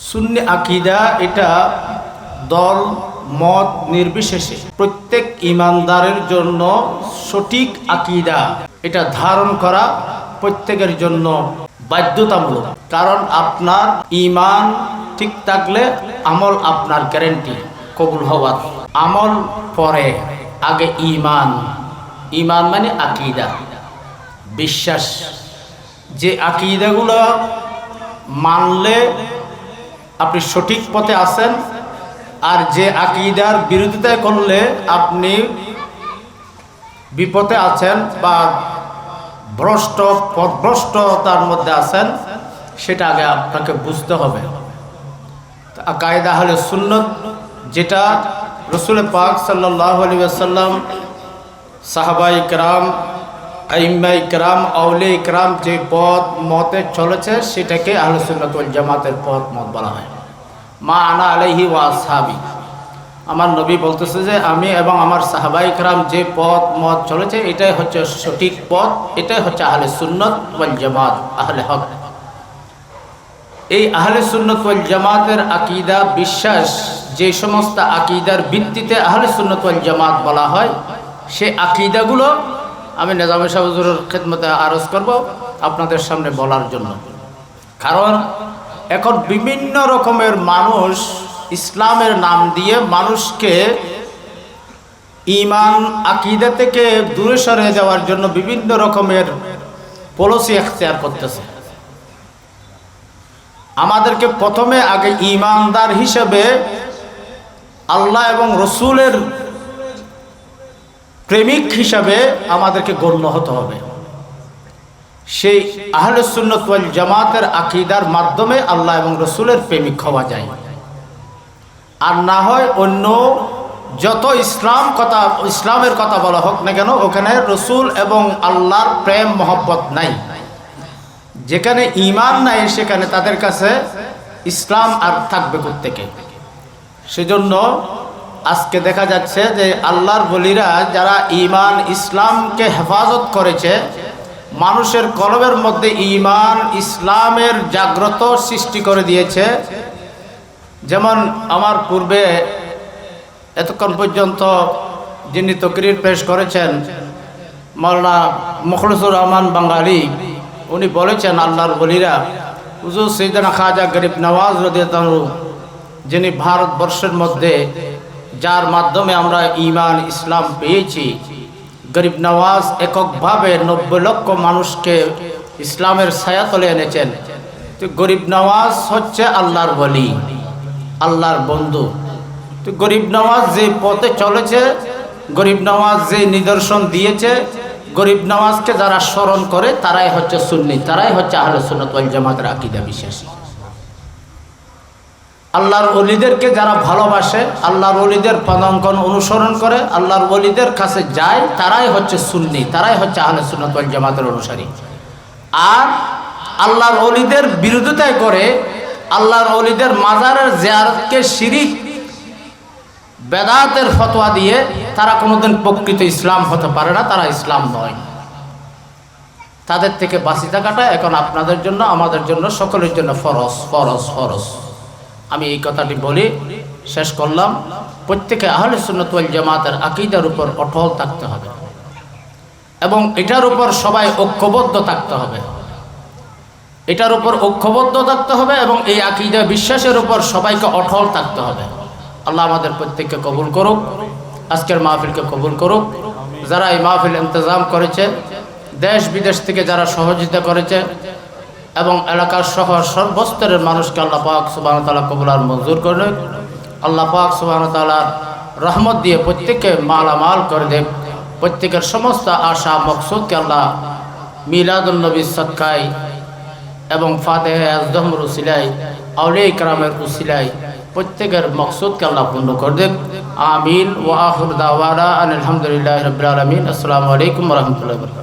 সুন্নি আকীদা এটা দল মত নির্বিশেষে প্রত্যেক ঈমানদারের জন্য সঠিক আকীদা এটা ধারণ করা প্রত্যেকের জন্য বাধ্যতামূলক। কারণ আপনার ঈমান ঠিক থাকলে আমল আপনার গ্যারান্টি কবুল হওয়ার। আমল পরে, আগে ঈমান। ঈমান মানে আকীদা, বিশ্বাস। যে আকীদাগুলো মানলে আপনি সঠিক পথে আছেন, আর যে আকীদার বিরোধিতা করলে আপনি বিপদে আছেন বা পথভ্রষ্টতার মধ্যে আছেন, সেটা আগে আপনাকে বুঝতে হবে। আকায়েদা আহলে সুন্নাত, যেটা রাসূল পাক সাল্লাল্লাহু আলাইহি ওয়াসাল্লাম, সাহাবায়ে কেরাম, আইম্মায়ে কেরাম, আউলিয়ায়ে কেরাম যে পথ মতে চলেছে, সেটাকে আহলে সুন্নাত ওয়াল জামাতের পথ মত বলা হয়। মা আনা আলাইহি ওয়া আসহাবি, আমার নবী বলতেছে যে আমি এবং আমার সাহাবায়ে কেরাম যে পথ মত চলেছে, এটাই হচ্ছে সঠিক পথ, এটাই হচ্ছে আহলে সুন্নাত ওয়াল জামাত, আহলে হক। এই আহলে সুন্নাত ওয়াল জামাতের আকীদা, বিশ্বাস, যে সমস্ত আকীদার ভিত্তিতে আহলে সুন্নাত ওয়াল জামাত বলা হয়, সেই আকীদাগুলো আমি নিজামী সাহেব হুজুরের খেদমতে আরজ করব আপনাদের সামনে বলার জন্য। কারণ এখন বিভিন্ন রকমের মানুষ ইসলামের নাম দিয়ে মানুষকে ঈমান আকীদা থেকে দূরে সরে যাওয়ার জন্য বিভিন্ন রকমের পলিসি এখতিয়ার করতেছে। আমাদেরকে প্রথমে আগে ঈমানদার হিসেবে আল্লাহ এবং রসুলের প্রেমিক হিসাবে আমাদেরকে গণ্য হতে হবে। সেই আহলে সুন্নাত ওয়াল জামাতের আকীদার মাধ্যমে আল্লাহ এবং রসুলের প্রেমিক হওয়া যায়। আর না হয় অন্য যত ইসলামের কথা বলা হোক না কেন, ওখানে রসুল এবং আল্লাহর প্রেম মহব্বত নাই। যেখানে ঈমান নাই, সেখানে তাদের কাছে ইসলাম আর থাকবে কোত্থেকে? সেজন্য আজকে দেখা যাচ্ছে যে আল্লাহর বলিরা যারা ঈমান ইসলামকে হেফাজত করেছে, মানুষের কলবের মধ্যে ঈমান ইসলামের জাগ্রত সৃষ্টি করে দিয়েছে। যেমন আমার পূর্বে এতক্ষণ পর্যন্ত যিনি তকরির পেশ করেছেন, মাওলানা মুখলিসুর রহমান বাঙালি, উনি বলেছেন আল্লাহর বলিরা হুজুর সাইয়েদনা খাজা গরিব নওয়াজ রাদিয়াল্লাহু আনহু, যিনি ভারতবর্ষের মধ্যে যার মাধ্যমে আমরা ঈমান ইসলাম পেয়েছি, গরিব নওয়াজ এককভাবে 90 লক্ষ মানুষকে ইসলামের ছায়াতলে এনেছেন। তো গরিব নওয়াজ হচ্ছে আল্লাহর ওলি, আল্লাহর বন্ধু। তো গরিব নওয়াজ যে পথে চলেছে, গরিব নওয়াজ যে নিদর্শন দিয়েছে, গরিব নওয়াজকে যারা স্মরণ করে তারাই হচ্ছে সুন্নি, তারাই হচ্ছে আহলে সুন্নাত ওয়াল জামাতের আকীদা বিশ্বাসী। আল্লাহর ওলিদেরকে যারা ভালোবাসে, আল্লাহর ওলিদের পদাঙ্কন অনুসরণ করে, আল্লাহর ওলিদের কাছে যায়, তারাই হচ্ছে সুন্নি, তারাই হচ্ছে আহলে সুন্নাত ওয়াল জামাতের অনুসারী। আর আল্লাহর ওলিদের বিরোধিতা করে, আল্লাহর ওলিদের মাজারের জিয়ারতকে শিরিক বেদাতের ফতোয়া দিয়ে তারা কোনোদিন প্রকৃত ইসলাম হতে পারে না, তারা ইসলাম নয়। তাদের থেকে বাঁচি থাকাটা এখন আপনাদের জন্য, আমাদের জন্য, সকলের জন্য ফরজ ফরজ ফরজ। আমি এই কথাটি বলি শেষ করলাম। প্রত্যেকে আহলে সুন্নাত ওয়াল জামাতের আকীদার উপর অটল থাকতে হবে এবং এটার উপর সবাই ঐক্যবদ্ধ থাকতে হবে, এটার উপর ঐক্যবদ্ধ থাকতে হবে এবং এই আকীদা বিশ্বাসের উপর সবাইকে অটল থাকতে হবে। আল্লাহ আমাদের প্রত্যেককে কবুল করুক, আজকের মাহফিলকে কবুল করুক। যারা এই মাহফিল ইন্তজাম করেছে, দেশ বিদেশ থেকে যারা সহযোগিতা করেছে এবং এলাকার শহর সর্বস্তরের মানুষকে আল্লাহ পাক সুবহানাহু ওয়া তাআলা কবুল আর মঞ্জুর করুন। আল্লাহ পাক সুবহানাহু ওয়া তাআলা রহমত দিয়ে প্রত্যেককে মালামাল করে দেন। প্রত্যেকের সমস্ত আশা মকসুদকে আল্লাহ মিলাদুন নবীর সদকায় এবং ফাতিহা আজদমের উসিলায়, আউলিয়া ইকরামের উসিলায় প্রত্যেকের মকসুদকে আল্লাহ পূর্ণ করে দেন। আমিন। ওয়া আখিরু দাওয়ানা আলহামদুলিল্লাহি রাব্বিল আলামিন। আসসালামু আলাইকুম ওয়া রাহমাতুল্লাহি ওয়া বারাকাতুহু।